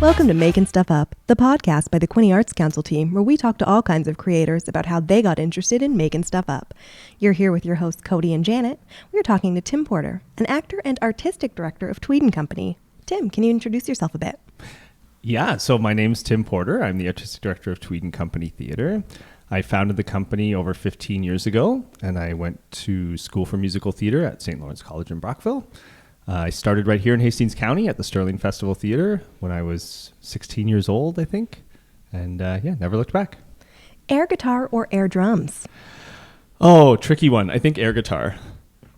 Welcome to Making Stuff Up, the podcast by the Quinte Arts Council team, where we talk to all kinds of creators about how they got interested in making stuff up. You're here with your hosts, Cody and Janet. We're talking to Tim Porter, an actor and artistic director of Tweed and Company. Tim, can you introduce yourself a bit? Yeah, so my name's Tim Porter. I'm the artistic director of Tweed and Company Theater. I founded the company over 15 years ago, and I went to school for musical theater at St. Lawrence College in Brockville. I started right here in Hastings County at the Sterling Festival Theater when I was 16 years old, I think. And never looked back. Air guitar or air drums? Oh, tricky one. I think air guitar.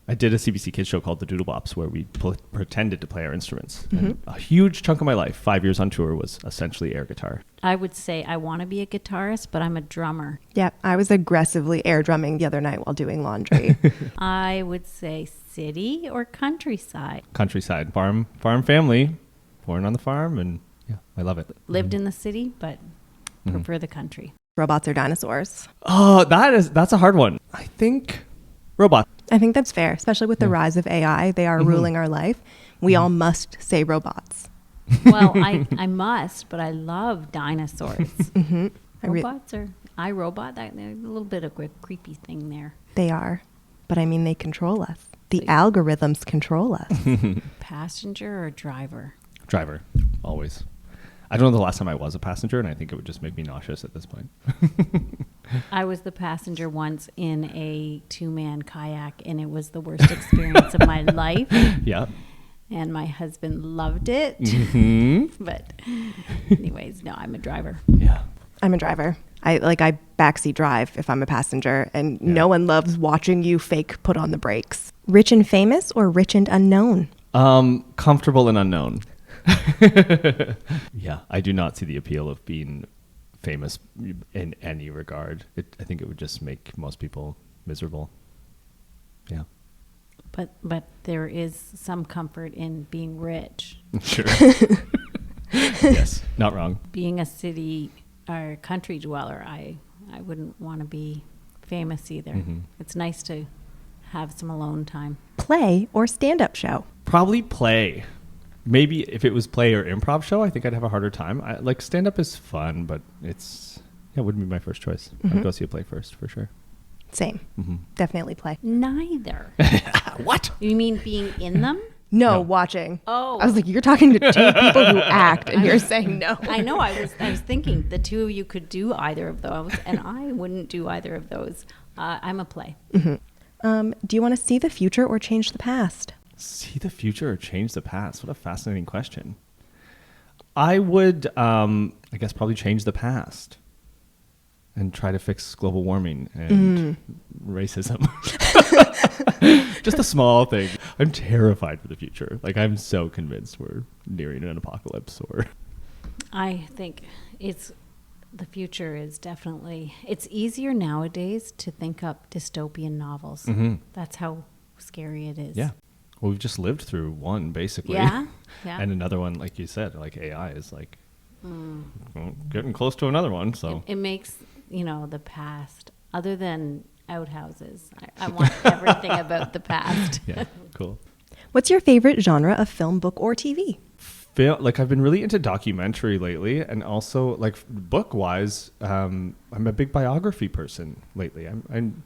I did a CBC Kids show called The Doodle Bops where we pretended to play our instruments. Mm-hmm. And a huge chunk of my life, 5 years on tour, was essentially air guitar. I would say I want to be a guitarist, but I'm a drummer. Yeah, I was aggressively air drumming the other night while doing laundry. I would say city or countryside. Countryside. Farm family. Born on the farm, and yeah, I love it. Lived in the city, but prefer the country. Robots or dinosaurs? Oh, that's a hard one. I think robots. I think that's fair, especially with the rise of AI. They are ruling our life. We all must say robots. Well, I must, but I love dinosaurs. Robots are iRobot. There's a little bit of a creepy thing there. They are, but I mean they control us. The algorithms control us. Passenger or driver? Driver, always. I don't know the last time I was a passenger, and I think it would just make me nauseous at this point. I was the passenger once in a 2-man kayak, and it was the worst experience of my life. Yeah. And my husband loved it. But anyways, no, I'm a driver. Yeah. I'm a driver. I backseat drive if I'm a passenger, and no one loves watching you fake put on the brakes. Rich and famous or rich and unknown? Comfortable and unknown. Yeah, I do not see the appeal of being famous in any regard. I think it would just make most people miserable. Yeah. But there is some comfort in being rich. Sure. Yes, not wrong. Being a city or country dweller, I wouldn't want to be famous either. Mm-hmm. It's nice to have some alone time. Play or stand-up show? Probably play. Maybe if it was play or improv show, I think I'd have a harder time. Stand-up is fun, but it wouldn't be my first choice. I'd go see a play first, for sure. Same. Mm-hmm. Definitely play. Neither. What? You mean being in them? No, watching. Oh. I was like, you're talking to two people who act, and you're saying no. I know. I was thinking the two of you could do either of those, and I wouldn't do either of those. I'm a play. Mm-hmm. Do you want to see the future or change the past? See the future or change the past? What a fascinating question. I would, I guess, probably change the past and try to fix global warming and racism. Just a small thing. I'm terrified for the future. I'm so convinced we're nearing an apocalypse. I think the future is definitely, it's easier nowadays to think up dystopian novels. Mm-hmm. That's how scary it is. Yeah. Well, we've just lived through one, basically. Yeah. And another one, like you said, AI is getting close to another one. So it makes, the past, other than outhouses. I want everything about the past. Yeah, cool. What's your favorite genre of film, book, or TV? I've been really into documentary lately, and also book-wise, I'm a big biography person lately. I'm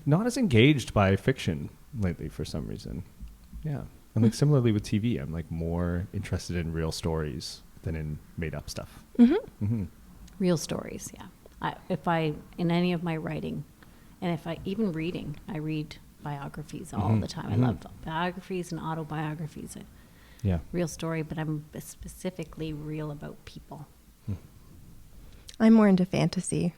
not as engaged by fiction lately for some reason. Yeah. And similarly with TV, I'm more interested in real stories than in made up stuff. Mm-hmm. Mm-hmm. Real stories, yeah. If I, in any of my writing, and if I even reading, I read biographies all the time. I love biographies and autobiographies. Yeah. Real story, but I'm specifically real about people. I'm more into fantasy.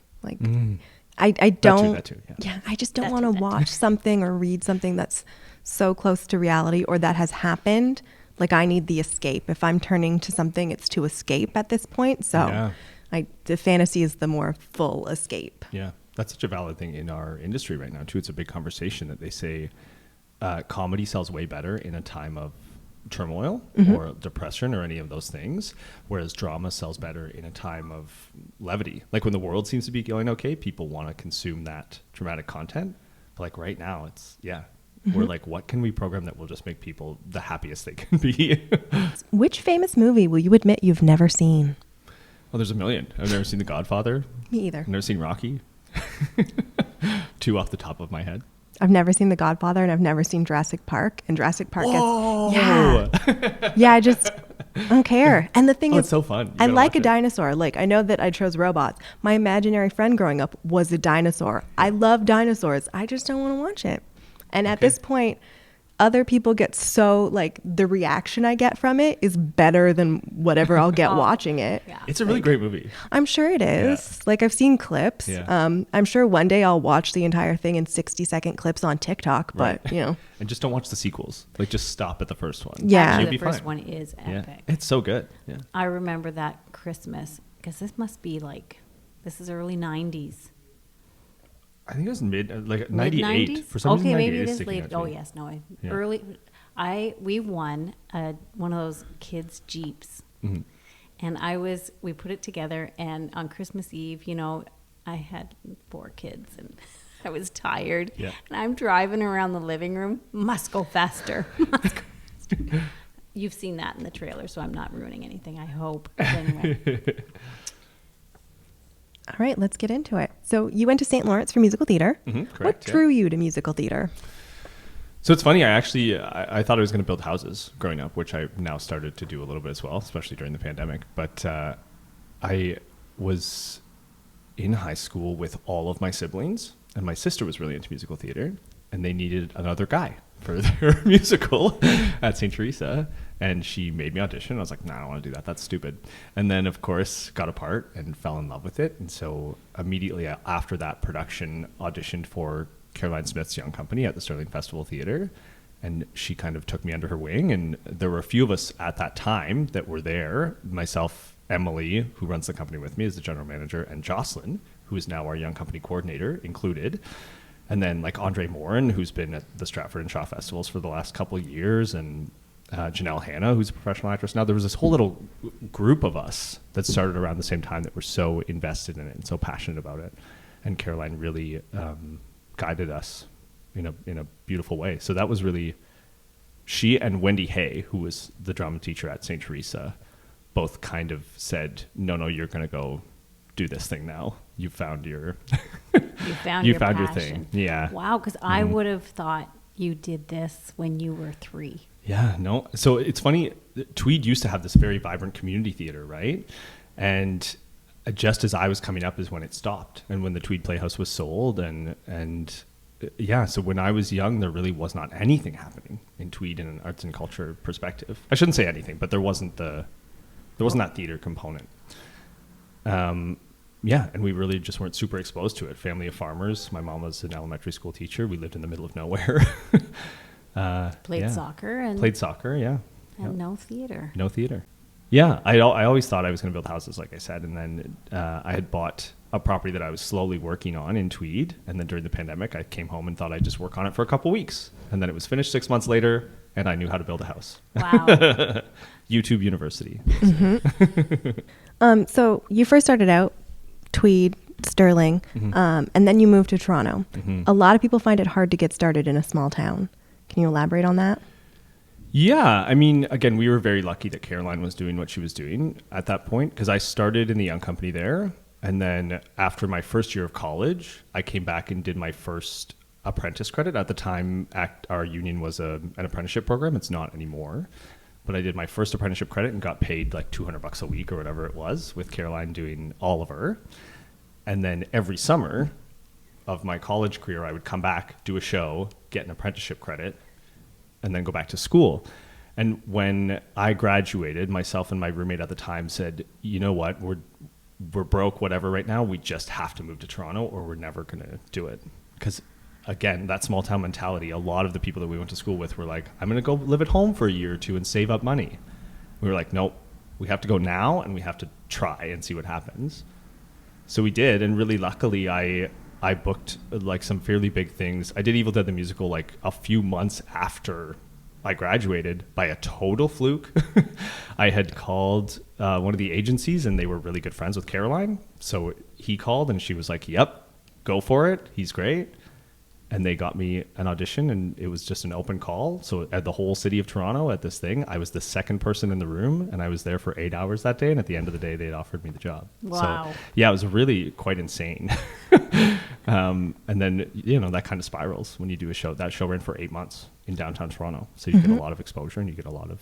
I don't. That too, yeah. Yeah, I just don't want to watch something or read something that's so close to reality or that has happened. I need the escape. If I'm turning to something, it's to escape at this point. So the fantasy is the more full escape. Yeah, that's such a valid thing in our industry right now, too. It's a big conversation that they say comedy sells way better in a time of turmoil or depression or any of those things, whereas drama sells better in a time of levity. When the world seems to be going okay, people want to consume that dramatic content. But right now, We're like, what can we program that will just make people the happiest they can be? Which famous movie will you admit you've never seen? Well, there's a million. I've never seen The Godfather. Me either. I've never seen Rocky. Two off the top of my head. I've never seen The Godfather, and I've never seen Jurassic Park. And Jurassic Park Whoa! I don't care. And the thing is, it's so fun. I like a dinosaur. Like, I know that I chose robots. My imaginary friend growing up was a dinosaur. I love dinosaurs. I just don't want to watch it. And at this point, other people get so, like, the reaction I get from it is better than whatever I'll get watching it. Yeah. It's a really great movie. I'm sure it is. Yeah. Like, I've seen clips. Yeah. I'm sure one day I'll watch the entire thing in 60-second clips on TikTok, but, Right. you know. And just don't watch the sequels. Like, just stop at the first one. Yeah. Actually, You'll be the first fine. one is epic. Yeah. It's so good. Yeah. I remember that Christmas, because this is early 90s. I think it was like 98. Mid-90s? For some reason, okay, 98 maybe it is is sticking late. out to Oh, me. yes, no. Yeah. We won one of those kids' Jeeps. Mm-hmm. And we put it together, and on Christmas Eve, you know, I had 4 kids, and I was tired. Yeah. And I'm driving around the living room, must go faster. You've seen that in the trailer, so I'm not ruining anything, I hope. But anyway. All right, let's get into it. So you went to St. Lawrence for musical theater. Correct, What drew you to musical theater? So it's funny. I thought I was going to build houses growing up, which I now started to do a little bit as well, especially during the pandemic. But I was in high school with all of my siblings, and my sister was really into musical theater, and they needed another guy for their musical at St. Teresa. And she made me audition. I was like, nah, I don't want to do that. That's stupid. And then, of course, got a part and fell in love with it. And so immediately after that production, auditioned for Caroline Smith's Young Company at the Sterling Festival Theatre. And she kind of took me under her wing. And there were a few of us at that time that were there. Myself, Emily, who runs the company with me, is the general manager, and Jocelyn, who is now our Young Company coordinator, included. And then like Andre Morin, who's been at the Stratford and Shaw festivals for the last couple of years, and Janelle Hanna, who's a professional actress now. There was this whole little group of us that started around the same time that were so invested in it and so passionate about it. And Caroline really guided us in a beautiful way. So that was really, she and Wendy Hay, who was the drama teacher at St. Teresa, both kind of said, no, you're going to go do this thing now. You found your your thing. Yeah. Wow, because I would have thought you did this when you were 3. Yeah, no. So it's funny, Tweed used to have this very vibrant community theater, right? And just as I was coming up is when it stopped, and when the Tweed Playhouse was sold. And yeah, so when I was young, there really was not anything happening in Tweed in an arts and culture perspective. I shouldn't say anything, but there wasn't that theater component. Yeah, and we really just weren't super exposed to it. Family of farmers. My mom was an elementary school teacher. We lived in the middle of nowhere. Played soccer. Yeah. And no theater. No theater. Yeah, I always thought I was going to build houses, like I said. And then I had bought a property that I was slowly working on in Tweed. And then during the pandemic, I came home and thought I'd just work on it for a couple weeks. And then it was finished 6 months later, and I knew how to build a house. Wow. YouTube University. Mm-hmm. So you first started out Tweed, Sterling, and then you moved to Toronto. Mm-hmm. A lot of people find it hard to get started in a small town. Can you elaborate on that? Yeah, I mean, again, we were very lucky that Caroline was doing what she was doing at that point, because I started in the Young Company there. And then after my first year of college, I came back and did my first apprentice credit. At the time, our union was an apprenticeship program. It's not anymore. But I did my first apprenticeship credit and got paid like $200 a week or whatever it was, with Caroline doing Oliver. And then every summer of my college career, I would come back, do a show, get an apprenticeship credit, and then go back to school. And when I graduated, myself and my roommate at the time said, you know what, we're broke, whatever right now. We just have to move to Toronto or we're never going to do it. Because again, that small town mentality, a lot of the people that we went to school with were like, I'm going to go live at home for a year or two and save up money. We were like, nope, we have to go now and we have to try and see what happens. So we did. And really luckily, I booked like some fairly big things. I did Evil Dead the Musical like a few months after I graduated by a total fluke. I had called one of the agencies and they were really good friends with Caroline. So he called and she was like, yep, go for it. He's great. and they got me an audition, and it was just an open call. So at the whole city of Toronto at this thing, I was the second person in the room, and I was there for 8 hours that day. And at the end of the day, they'd offered me the job. Wow. So yeah, it was really quite insane. And then, that kind of spirals when you do a show. That show ran for 8 months in downtown Toronto. So you get a lot of exposure, and you get a lot of,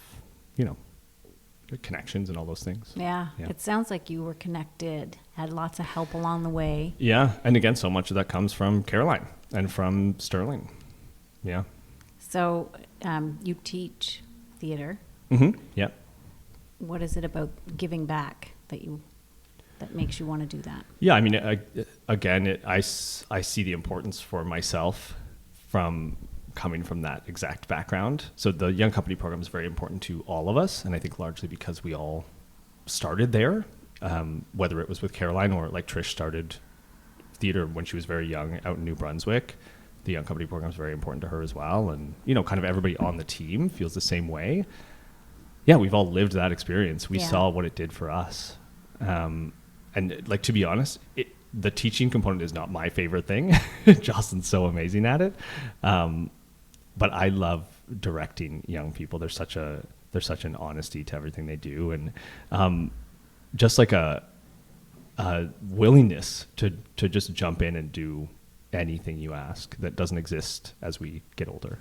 connections and all those things. Yeah. It sounds like you were connected, had lots of help along the way. Yeah. And again, so much of that comes from Caroline and from Sterling. Yeah. So you teach theater. Mm-hmm. Yeah. What is it about giving back that makes you want to do that? Yeah. I mean, I see the importance for myself from coming from that exact background. So the Young Company program is very important to all of us. And I think largely because we all started there, whether it was with Caroline or like Trish started theater when she was very young out in New Brunswick. The Young Company program is very important to her as well. And, kind of everybody on the team feels the same way. Yeah, we've all lived that experience. We saw what it did for us. And like, to be honest, the teaching component is not my favorite thing. Jocelyn's so amazing at it. But I love directing young people. There's such an honesty to everything they do. And just like a willingness to just jump in and do anything you ask that doesn't exist as we get older.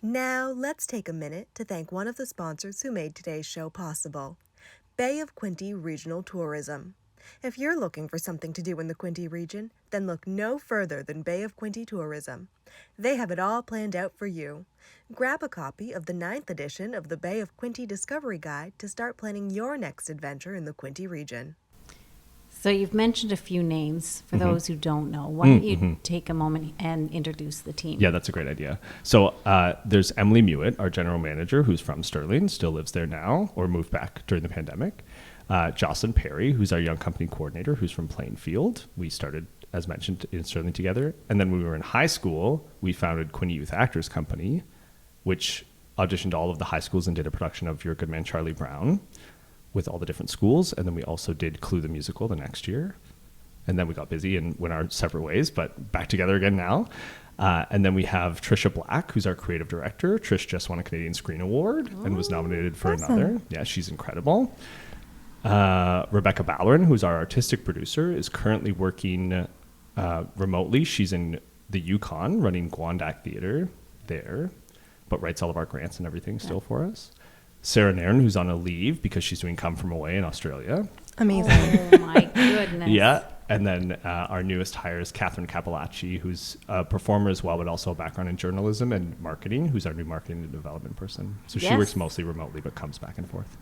Now, let's take a minute to thank one of the sponsors who made today's show possible, Bay of Quinte Regional Tourism. If you're looking for something to do in the Quinte region, then look no further than Bay of Quinte Tourism. They have it all planned out for you. Grab a copy of the 9th edition of the Bay of Quinte Discovery Guide to start planning your next adventure in the Quinte region. So you've mentioned a few names for those who don't know. Why don't you take a moment and introduce the team? Yeah, that's a great idea. So there's Emily Mewett, our general manager, who's from Sterling, still lives there now, or moved back during the pandemic. Jocelyn Perry, who's our Young Company coordinator, who's from Plainfield. We started, as mentioned, in Sterling together. And then when we were in high school, we founded Quinte Youth Actors Company, which auditioned all of the high schools and did a production of Your Good Man, Charlie Brown with all the different schools. And then we also did Clue the Musical the next year. And then we got busy and went our separate ways, but back together again now. And then we have Trisha Black, who's our creative director. Trish just won a Canadian Screen Award and was nominated for another. Yeah, she's incredible. Rebecca Ballerin, who's our artistic producer, is currently working remotely. She's in the Yukon running Guandac Theater there, but writes all of our grants and everything still for us. Sarah Nairn, who's on a leave because she's doing Come From Away in Australia. Amazing. Oh my goodness. Yeah. And then our newest hire is Catherine Capellacci, who's a performer as well, but also a background in journalism and marketing, who's our new marketing and development person. So she works mostly remotely, but comes back and forth.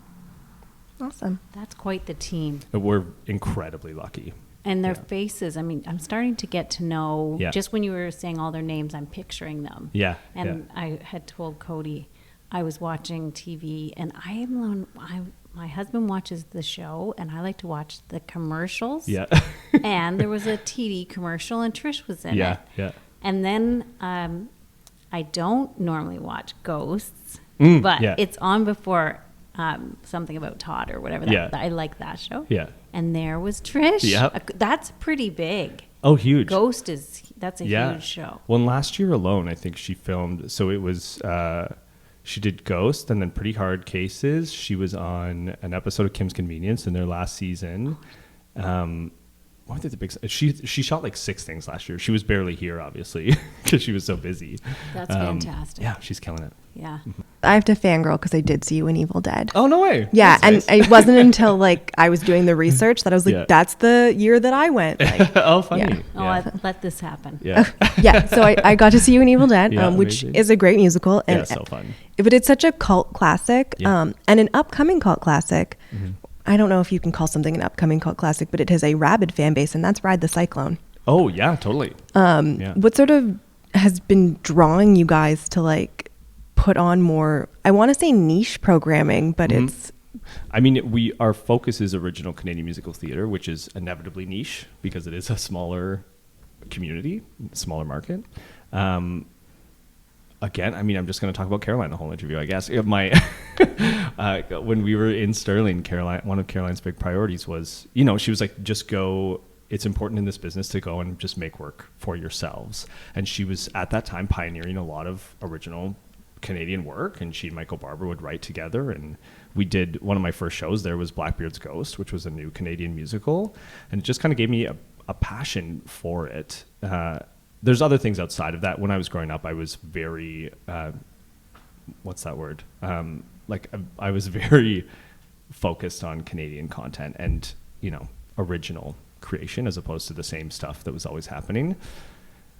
Awesome. That's quite the team. We're incredibly lucky. And their faces, I mean, I'm starting to get to know, Yeah. just when you were saying all their names, I'm picturing them. Yeah. And I had told Cody, I was watching TV, and my husband watches the show, and I like to watch the commercials. Yeah. And there was a TD commercial, and Trish was in it. Yeah. And then I don't normally watch Ghosts, but it's on before something about Todd or whatever. I like that show. Yeah. And there was Trish. Yep. That's pretty big. Oh, huge. Ghost that's a huge show. Well, last year alone, I think she filmed, so it was, she did Ghost and then Pretty Hard Cases. She was on an episode of Kim's Convenience in their last season. What did the big? She shot like 6 things last year. She was barely here, obviously, because she was so busy. That's fantastic. Yeah, she's killing it. Yeah. I have to fangirl because I did see you in Evil Dead. Oh, no way. Yeah, That's and nice. it wasn't until like I was doing the research that I was like, that's the year that I went. Like, Oh, funny. Yeah. Oh, Yeah. let this happen. Yeah. yeah, so I got to see you in Evil Dead, Yeah, which amazing. is a great musical. And, Yeah, so fun. But it's such a cult classic, Yeah. and an upcoming cult classic. I don't know if you can call something an upcoming cult classic, but it has a rabid fan base, and that's Ride the Cyclone. Oh, yeah, totally. Yeah. What sort of has been drawing you guys to like put on more, I want to say niche programming, but it's... I mean, our focus is original Canadian musical theater, which is inevitably niche because it is a smaller community, smaller market. Again, I mean, I'm just going to talk about Caroline the whole interview, I guess. When we were in Sterling, one of Caroline's big priorities was, she was like, just go it's important in this business to go and just make work for yourselves. And she was at that time pioneering a lot of original Canadian work, and she and Michael Barber would write together, and we did one of my first shows there was Blackbeard's Ghost, which was a new Canadian musical, and it just kind of gave me a passion for it. There's other things outside of that. When I was growing up, I was very what's that word? I was very focused on Canadian content and, you know, original creation as opposed to the same stuff that was always happening.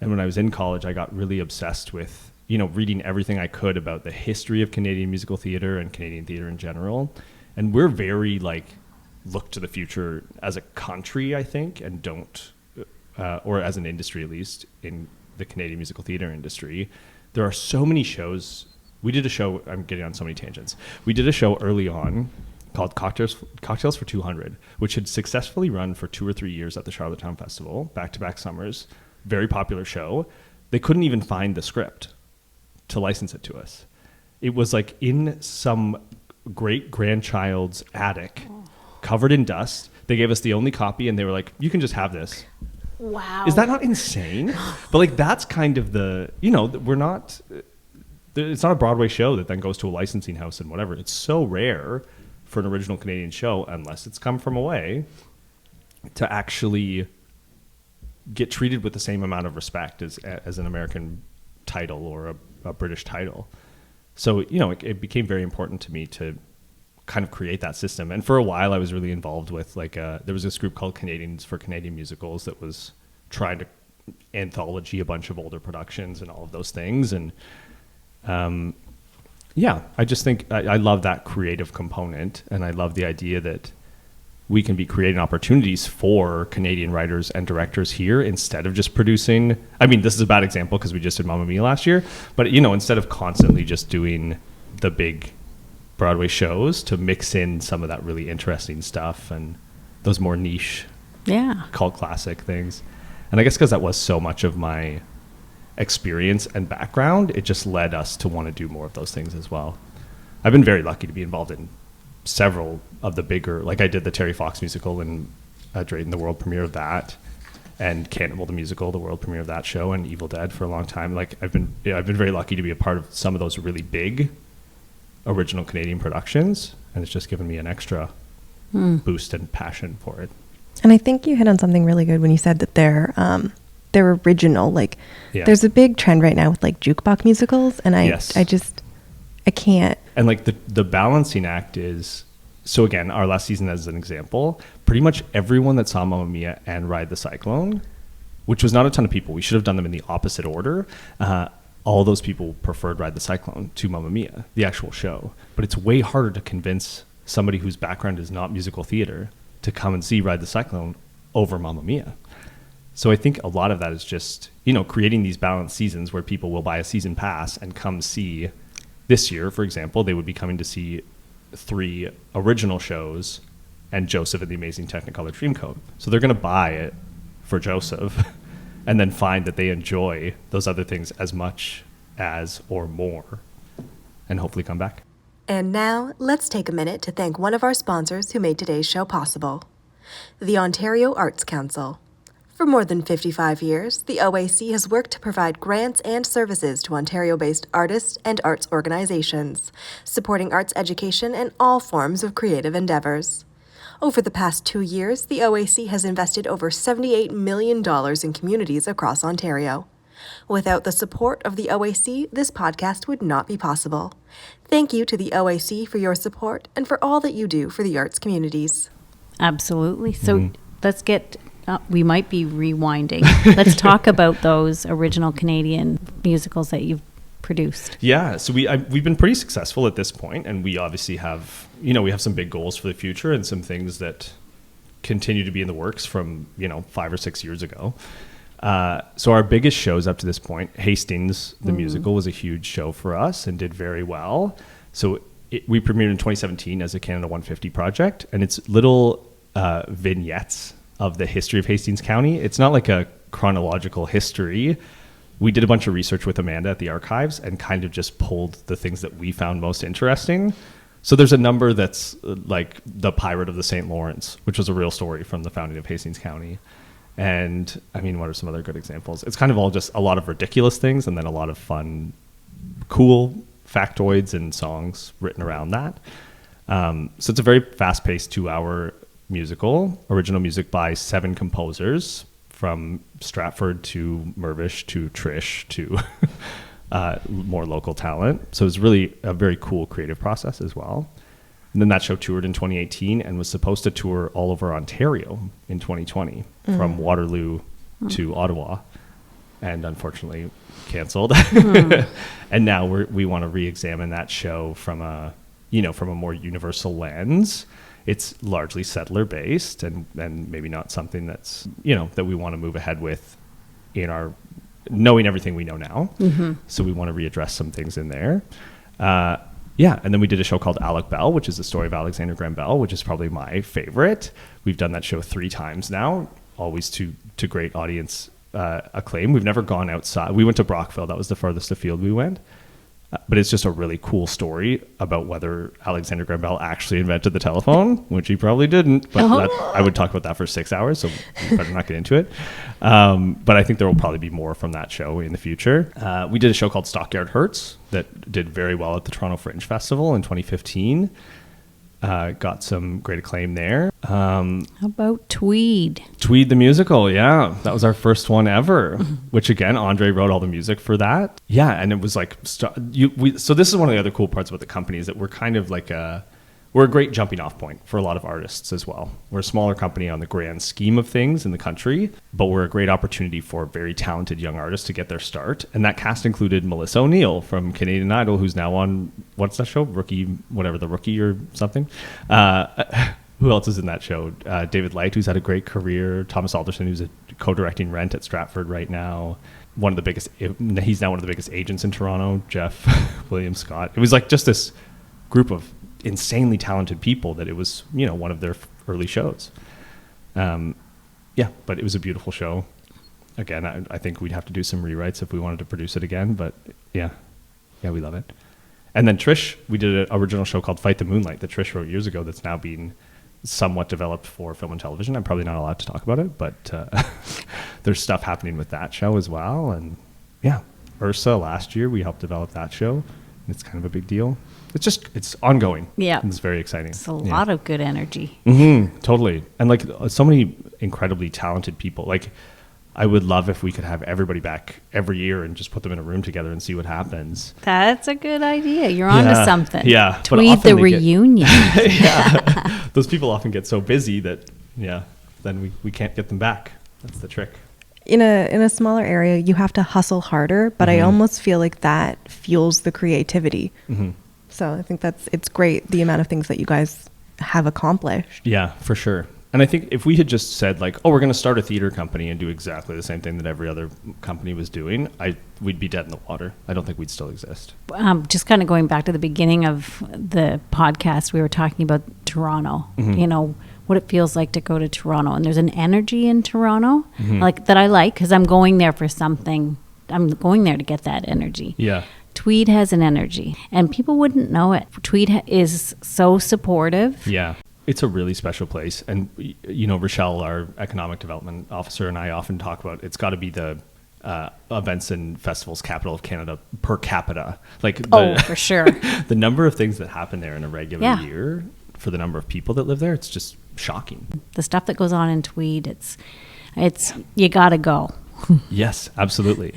And when I was in college, I got really obsessed with, you know, reading everything I could about the history of Canadian musical theater and Canadian theater in general. And we're very look to the future as a country, I think, and don't, or as an industry at least, in the Canadian musical theater industry. There are so many shows. We did a show, I'm getting on so many tangents. We did a show early on called Cocktails for 200, which had successfully run for 2 or 3 years at the Charlottetown Festival, back-to-back summers, very popular show. They couldn't even find the script to license it to us. It was like in some great-grandchild's attic, covered in dust. They gave us the only copy, and they were like, you can just have this. Wow. Is that not insane? But that's kind of the, you know, we're not... It's not a Broadway show that then goes to a licensing house and whatever. It's so rare for an original Canadian show, unless it's come from away, to actually get treated with the same amount of respect as an American title or a British title. So, you know, it became very important to me to kind of create that system. And for a while, I was really involved with there was this group called Canadians for Canadian Musicals that was trying to anthology a bunch of older productions and all of those things. And I just think I love that creative component, and I love the idea that we can be creating opportunities for Canadian writers and directors here instead of just producing. I mean, this is a bad example because we just did Mamma Mia last year, but, you know, instead of constantly just doing the big Broadway shows, to mix in some of that really interesting stuff and those more niche cult classic things. And I guess because that was so much of my experience and background, it just led us to want to do more of those things as well. I've been very lucky to be involved in several of the bigger, I did the Terry Fox musical and Drayton, the world premiere of that, and Cannibal the musical, the world premiere of that show, and Evil Dead for a long time. I've been very lucky to be a part of some of those really big original Canadian productions, and it's just given me an extra boost and passion for it. And I think you hit on something really good when you said that they're original. There's a big trend right now with jukebox musicals, and I can't. And the balancing act is, so again, our last season as an example, pretty much everyone that saw Mamma Mia and Ride the Cyclone, which was not a ton of people, we should have done them in the opposite order. All those people preferred Ride the Cyclone to Mamma Mia, the actual show. But it's way harder to convince somebody whose background is not musical theater to come and see Ride the Cyclone over Mamma Mia. So I think a lot of that is just, you know, creating these balanced seasons where people will buy a season pass and come see. This year, for example, they would be coming to see 3 original shows and Joseph and the Amazing Technicolor Dreamcoat. So they're going to buy it for Joseph and then find that they enjoy those other things as much as or more, and hopefully come back. And now, let's take a minute to thank one of our sponsors who made today's show possible, the Ontario Arts Council. For more than 55 years, the OAC has worked to provide grants and services to Ontario-based artists and arts organizations, supporting arts education and all forms of creative endeavors. Over the past 2 years, the OAC has invested over $78 million in communities across Ontario. Without the support of the OAC, this podcast would not be possible. Thank you to the OAC for your support and for all that you do for the arts communities. Absolutely. So let's get... we might be rewinding. Let's talk about those original Canadian musicals that you've produced. Yeah, so we've been pretty successful at this point, and we obviously have, you know, we have some big goals for the future and some things that continue to be in the works from, 5 or 6 years ago. So our biggest shows up to this point, Hastings, the musical, was a huge show for us and did very well. So we premiered in 2017 as a Canada 150 project, and it's little vignettes of the history of Hastings County. It's not like a chronological history. We did a bunch of research with Amanda at the archives and kind of just pulled the things that we found most interesting. So there's a number that's like the Pirate of the St. Lawrence, which was a real story from the founding of Hastings County. And I mean, what are some other good examples? It's kind of all just a lot of ridiculous things and then a lot of fun, cool factoids and songs written around that. So it's a very fast-paced 2-hour musical, original music by 7 composers from Stratford to Mirvish to Trish to more local talent. So it was really a very cool creative process as well. And then that show toured in 2018 and was supposed to tour all over Ontario in 2020 from Waterloo to Ottawa, and unfortunately canceled. And now we want to re-examine that show from a more universal lens. It's largely settler based and maybe not something that's, that we want to move ahead with in our knowing everything we know now. So we want to readdress some things in there. And then we did a show called Alec Bell, which is the story of Alexander Graham Bell, which is probably my favorite. We've done that show 3 times now, always to great audience acclaim. We've never gone outside. We went to Brockville. That was the farthest afield we went. But it's just a really cool story about whether Alexander Graham Bell actually invented the telephone, which he probably didn't. But I would talk about that for 6 hours, so we better not get into it. But I think there will probably be more from that show in the future. We did a show called Stockyard Hurts that did very well at the Toronto Fringe Festival in 2015. Got some great acclaim there. How about Tweed? Tweed the musical, yeah. That was our first one ever, which again, Andre wrote all the music for that. Yeah, and it was like, so this is one of the other cool parts about the company is that we're kind of like we're a great jumping off point for a lot of artists as well. We're a smaller company on the grand scheme of things in the country, but we're a great opportunity for very talented young artists to get their start. And that cast included Melissa O'Neill from Canadian Idol, who's now on, what's that show? The Rookie or something. Who else is in that show? David Light, who's had a great career. Thomas Alderson, who's co-directing Rent at Stratford right now. He's now one of the biggest agents in Toronto, Jeff William Scott. It was like just this group of insanely talented people that it was, one of their early shows. But it was a beautiful show. Again, I think we'd have to do some rewrites if we wanted to produce it again, but yeah, we love it. And then Trish, we did an original show called Fight the Moonlight that Trish wrote years ago that's now being somewhat developed for film and television. I'm probably not allowed to talk about it, but there's stuff happening with that show as well. And yeah, Ursa last year, we helped develop that show. And it's kind of a big deal. It's ongoing. Yeah. It's very exciting. It's a lot of good energy. Totally. And like so many incredibly talented people. Like I would love if we could have everybody back every year and just put them in a room together and see what happens. That's a good idea. You're onto something. Yeah. Tweed the reunion. Those people often get so busy that, then we can't get them back. That's the trick. In a smaller area, you have to hustle harder, but I almost feel like that fuels the creativity. So I think it's great, the amount of things that you guys have accomplished. Yeah, for sure. And I think if we had just said like, we're going to start a theater company and do exactly the same thing that every other company was doing, we'd be dead in the water. I don't think we'd still exist. Just kind of going back to the beginning of the podcast, we were talking about Toronto, what it feels like to go to Toronto. And there's an energy in Toronto that I like because I'm going there for something. I'm going there to get that energy. Yeah. Tweed has an energy and people wouldn't know it. Tweed is so supportive. Yeah. It's a really special place. And, Rochelle, our economic development officer, and I often talk about it's got to be the events and festivals capital of Canada per capita. For sure. The number of things that happen there in a regular year for the number of people that live there, it's just shocking. The stuff that goes on in Tweed, it's you got to go. Yes, absolutely.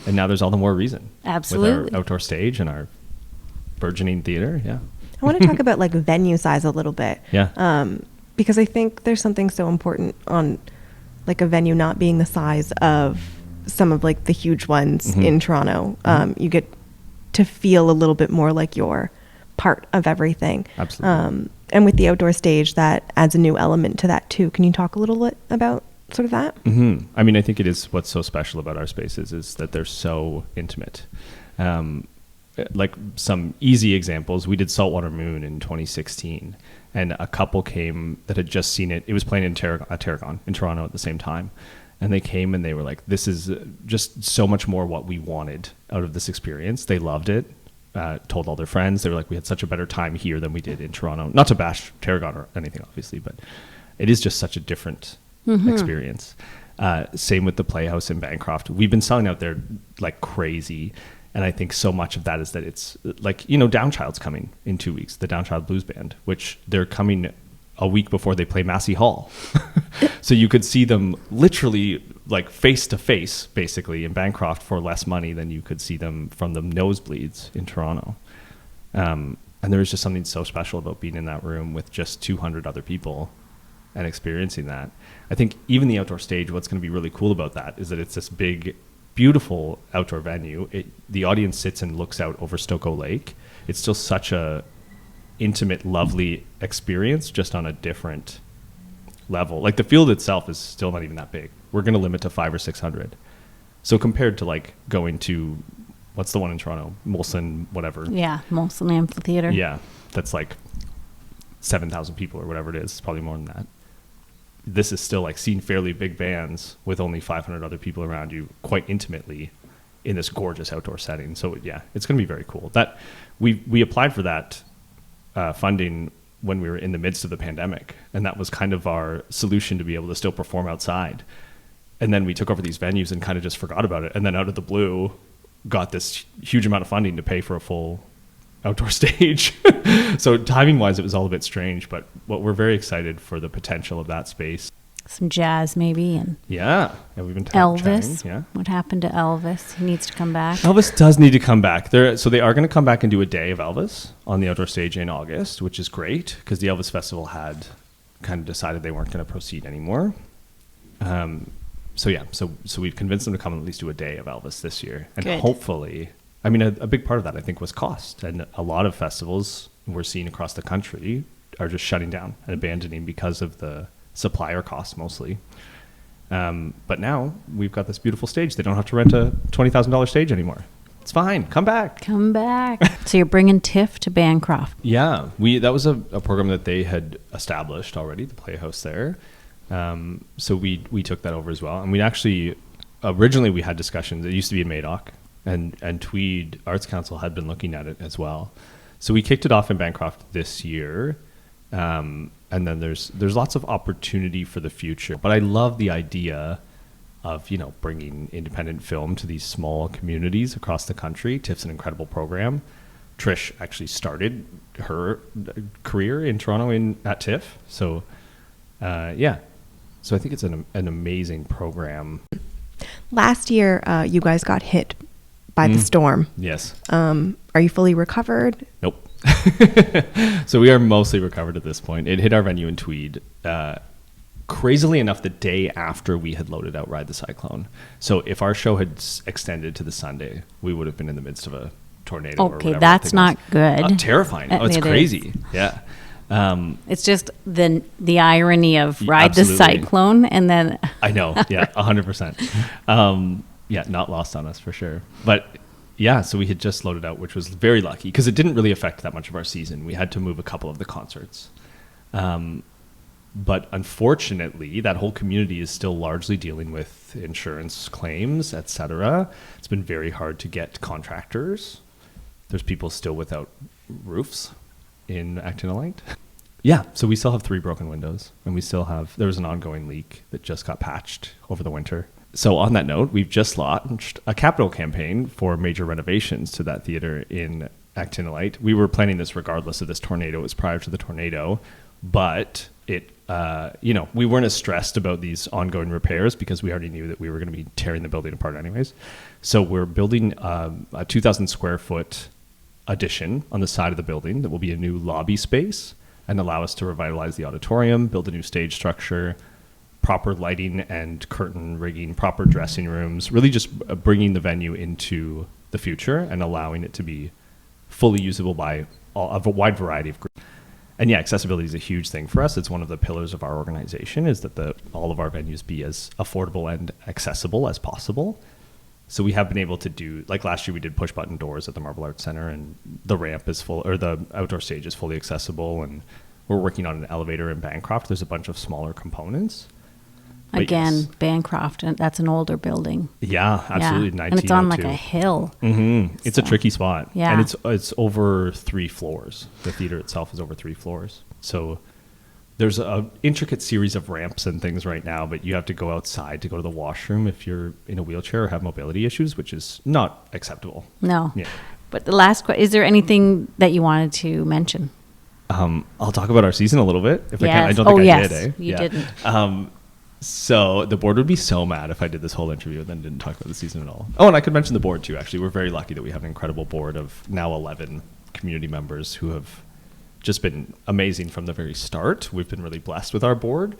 And now there's all the more reason. Absolutely. With our outdoor stage and our burgeoning theater, yeah. I want to talk about venue size a little bit. Yeah. Because I think there's something so important on a venue not being the size of some of the huge ones in Toronto. You get to feel a little bit more like you're part of everything. Absolutely. And with the outdoor stage, that adds a new element to that too. Can you talk a little bit about sort of that? I mean, I think it is what's so special about our spaces is that they're so intimate. Like some easy examples, we did Saltwater Moon in 2016, and a couple came that had just seen it. It was playing in Tarragon in Toronto at the same time, and they came and they were like, "This is just so much more what we wanted out of this experience." They loved it. Told all their friends. They were like, "We had such a better time here than we did in Toronto." Not to bash Tarragon or anything, obviously, but it is just such a different experience. Same with the Playhouse in Bancroft. We've been selling out there like crazy. And I think so much of that is that it's like, Downchild's coming in 2 weeks, the Downchild Blues Band, which they're coming a week before they play Massey Hall. So you could see them literally like face to face, basically, in Bancroft for less money than you could see them from the nosebleeds in Toronto. And there was just something so special about being in that room with just 200 other people and experiencing that. I think even the outdoor stage, what's going to be really cool about that is that it's this big, beautiful outdoor venue. The audience sits and looks out over Stokoe Lake. It's still such a intimate, lovely experience, just on a different level. Like the field itself is still not even that big. We're going to limit to 500 or 600. So compared to like going to, what's the one in Toronto? Molson, whatever. Yeah, Molson Amphitheater. Yeah, that's like 7,000 people or whatever it is. It's probably more than that. This is still like seeing fairly big bands with only 500 other people around you quite intimately in this gorgeous outdoor setting. So yeah, it's going to be very cool. That we applied for that funding when we were in the midst of the pandemic, and that was kind of our solution to be able to still perform outside. And then we took over these venues and kind of just forgot about it. And then out of the blue, got this huge amount of funding to pay for a full outdoor stage. So timing wise, it was all a bit strange, but we're very excited for the potential of that space. Some jazz maybe, and yeah, we've been Elvis. Chatting, yeah. What happened to Elvis? He needs to come back. Elvis does need to come back. So they are going to come back and do a day of Elvis on the outdoor stage in August, which is great because the Elvis Festival had kind of decided they weren't going to proceed anymore. So we've convinced them to come and at least do a day of Elvis this year, and Good. Hopefully, I mean, a big part of that I think was cost, and a lot of festivals we're seeing across the country are just shutting down and abandoning because of the supplier costs mostly. But now we've got this beautiful stage. They don't have to rent a $20,000 stage anymore. It's fine. Come back. Come back. So you're bringing TIFF to Bancroft. Yeah, that was a program that they had established already, the Playhouse there. So we took that over as well. And we actually, originally we had discussions. It used to be in Madoc, and Tweed Arts Council had been looking at it as well. So we kicked it off in Bancroft this year. And then there's lots of opportunity for the future. But I love the idea of, bringing independent film to these small communities across the country. TIFF's an incredible program. Trish actually started her career in Toronto at TIFF. So, So I think it's an amazing program. Last year, you guys got hit by the storm. Yes. Are you fully recovered? Nope. So we are mostly recovered at this point. It hit our venue in Tweed, crazily enough, the day after we had loaded out Ride the Cyclone. So if our show had extended to the Sunday, we would have been in the midst of a tornado. Okay, that's not good. Terrifying. It's crazy. Yeah. It's just the irony of Ride Absolutely. the Cyclone, and then I know. Yeah, 100%. Yeah, not lost on us for sure. But yeah, so we had just loaded out, which was very lucky because it didn't really affect that much of our season. We had to move a couple of the concerts. But unfortunately, that whole community is still largely dealing with insurance claims, et cetera. It's been very hard to get contractors. There's people still without roofs in Actinolite. Yeah, so we still have 3 broken windows, and there was an ongoing leak that just got patched over the winter. So on that note, we've just launched a capital campaign for major renovations to that theater in Actinolite. We were planning this regardless of this tornado. It was prior to the tornado, but we weren't as stressed about these ongoing repairs because we already knew that we were going to be tearing the building apart anyways. So we're building a 2,000 square foot addition on the side of the building that will be a new lobby space and allow us to revitalize the auditorium, build a new stage structure, proper lighting and curtain rigging, proper dressing rooms, really just bringing the venue into the future and allowing it to be fully usable by a wide variety of groups. And yeah, accessibility is a huge thing for us. It's one of the pillars of our organization is that all of our venues be as affordable and accessible as possible. So we have been able to do, like last year we did push button doors at the Marble Arts Center, and the ramp is full, or the outdoor stage is fully accessible, and we're working on an elevator in Bancroft. There's a bunch of smaller components. But again, yes. Bancroft, and that's an older building. Yeah, absolutely. Yeah. And it's on like a 1902. hill. Mm-hmm. It's a tricky spot. Yeah. And it's over 3 floors. The theater itself is over 3 floors. So there's a intricate series of ramps and things right now, but you have to go outside to go to the washroom if you're in a wheelchair or have mobility issues, which is not acceptable. No. Yeah. But the last question, is there anything that you wanted to mention? I'll talk about our season a little bit if I can. I Yes. don't think Yes. I did. You didn't. So the board would be so mad if I did this whole interview and then didn't talk about the season at all. Oh, and I could mention the board too, actually. We're very lucky that we have an incredible board of now 11 community members who have just been amazing from the very start. We've been really blessed with our board.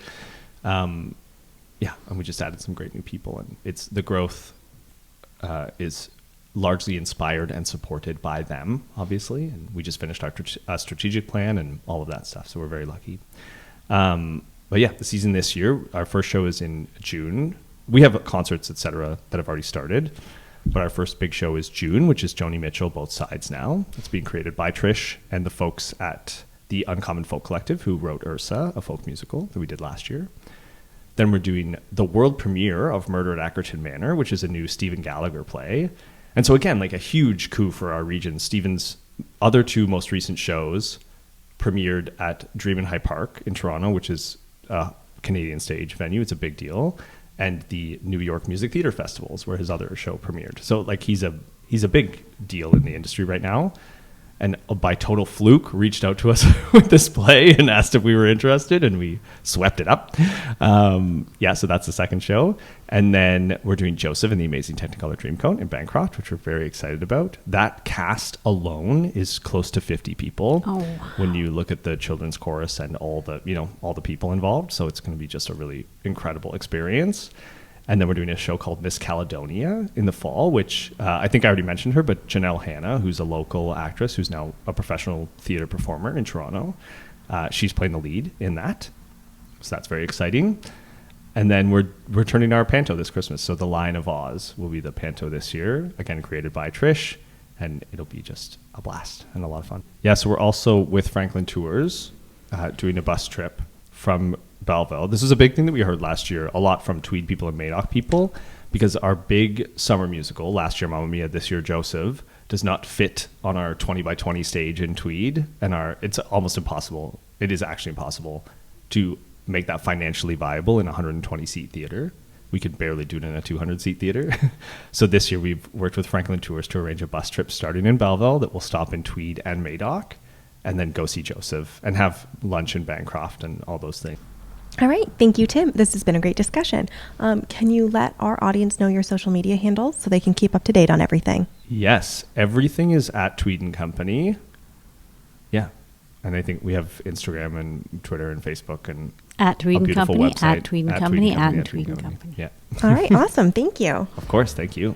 And we just added some great new people. And it's the growth is largely inspired and supported by them, obviously. And we just finished our strategic plan and all of that stuff. So we're very lucky. But yeah, the season this year, our first show is in June. We have concerts, etc., that have already started. But our first big show is June, which is Joni Mitchell, Both Sides Now. It's being created by Trish and the folks at the Uncommon Folk Collective, who wrote Ursa, a folk musical that we did last year. Then we're doing the world premiere of Murder at Ackerton Manor, which is a new Stephen Gallagher play. And so again, like a huge coup for our region. Stephen's other two most recent shows premiered at Dream in High Park in Toronto, which is a Canadian stage venue. It's a big deal. And the New York Music Theater Festivals, where his other show premiered. So like he's a big deal in the industry right now. And by total fluke, reached out to us with this play and asked if we were interested, and we swept it up. So that's the second show. And then we're doing Joseph and the Amazing Technicolor Dreamcoat in Bancroft, which we're very excited about. That cast alone is close to 50 people when you look at the children's chorus and all the people involved. So it's going to be just a really incredible experience. And then we're doing a show called Miss Caledonia in the fall, which I think I already mentioned her, but Janelle Hanna, who's a local actress who's now a professional theater performer in Toronto, she's playing the lead in that. So that's very exciting. And then we're turning our panto this Christmas. So The Lion of Oz will be the panto this year, again, created by Trish, and it'll be just a blast and a lot of fun. Yeah, so we're also with Franklin Tours doing a bus trip from Belleville. This is a big thing that we heard last year, a lot from Tweed people and Madoc people, because our big summer musical, last year Mamma Mia, this year Joseph, does not fit on our 20 by 20 stage in Tweed, and it's almost impossible. It is actually impossible to make that financially viable in a 120 seat theater. We could barely do it in a 200 seat theater. So this year we've worked with Franklin Tours to arrange a bus trip starting in Belleville that will stop in Tweed and Madoc, and then go see Joseph and have lunch in Bancroft and all those things. All right. Thank you, Tim. This has been a great discussion. Can you let our audience know your social media handles so they can keep up to date on everything? Yes. Everything is at Tweed and Company. Yeah. And I think we have Instagram and Twitter and Facebook and At Tweed and Company, website, at Tweed and Company, at Tweed and Company. Yeah. All right. Awesome. Thank you. Of course. Thank you.